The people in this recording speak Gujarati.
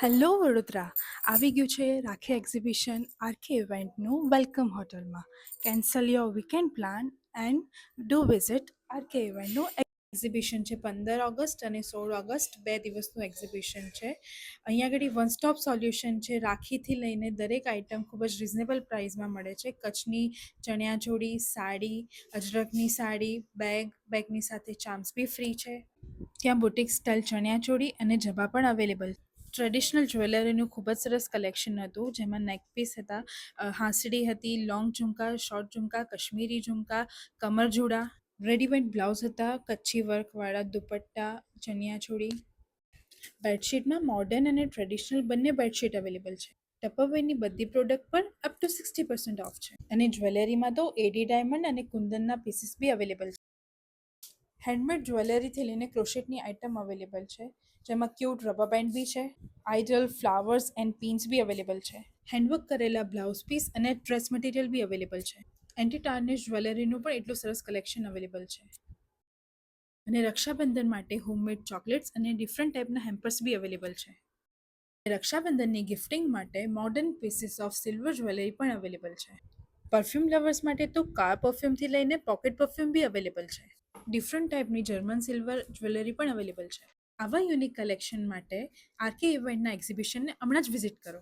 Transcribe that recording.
હેલો વડોદરા આવી ગયું છે રાખી એક્ઝિબિશન આરકે ઇવેન્ટનું વેલકમ હોટલમાં. Cancel your weekend plan and do visit RK ઇવેન્ટનું એક્ઝિબિશન છે 15 ઓગસ્ટ અને 16 ઓગસ્ટ 2 દિવસનું એક્ઝિબિશન છે. અહીંયા આગળ વન સ્ટોપ સોલ્યુશન છે. રાખીથી લઈને દરેક આઇટમ ખૂબ જ રિઝનેબલ પ્રાઇસમાં મળે છે. કચ્છની ચણિયાચોળી, સાડી, અજરકની સાડી, બેગની સાથે ચામ્સ બી ફ્રી છે. ત્યાં બુટિક સ્ટાઇલ ચણિયાચોળી અને જબા પણ અવેલેબલ છે. ટ્રેડિશનલ જ્વેલરીનું ખૂબ જ સરસ કલેક્શન હતું, જેમાં નેકપીસ હતા, હાંસડી હતી, લોંગ ઝુમકા, શોર્ટ ઝુમકા, કશ્મીરી ઝુમકા, કમરજોડા, રેડીમેડ બ્લાઉઝ હતા, કચ્છી વર્કવાળા દુપટ્ટા, ચણિયાચોળી. બેડશીટમાં મોડર્ન અને ટ્રેડિશનલ બંને બેડશીટ અવેલેબલ છે. ટપરવેરની બધી પ્રોડક્ટ પર અપ ટુ 60% ઓફ છે. અને જ્વેલરીમાં તો એડી ડાયમંડ અને કુંદનના પીસીસ બી અવેલેબલ છે. હેન્ડમેડ જ્વેલરીથી લઈને ક્રોશેટની આઇટમ અવેલેબલ છે, જેમાં ક્યુટ રબર બેન્ડ બી છે. આઇડલ ફ્લાવર્સ એન્ડ પિન્સ બી અવેલેબલ છે. હેન્ડવર્ક કરેલા બ્લાઉઝ પીસ અને ડ્રેસ મટીરિયલ બી અવેલેબલ છે. એન્ટી ટાર્નિશ જ્વેલરીનું પણ એટલું સરસ કલેક્શન અવેલેબલ છે. અને રક્ષાબંધન માટે હોમમેડ ચોકલેટ્સ અને ડિફરન્ટ ટાઈપના હેમ્પર્સ બી અવેલેબલ છે. રક્ષાબંધનની ગિફ્ટિંગ માટે modern pieces of silver jewellery પણ અવેલેબલ છે. પરફ્યુમ લવર્સ માટે તો કાર પરફ્યુમથી લઈને પોકેટ પરફ્યુમ બી અવેલેબલ છે. ડિફરન્ટ ટાઈપની જર્મન સિલ્વર જ્વેલરી પણ અવેલેબલ છે. આવા યુનિક કલેક્શન માટે આરકે ઇવેન્ટના એક્ઝિબિશનને હમણાં જ વિઝિટ કરો.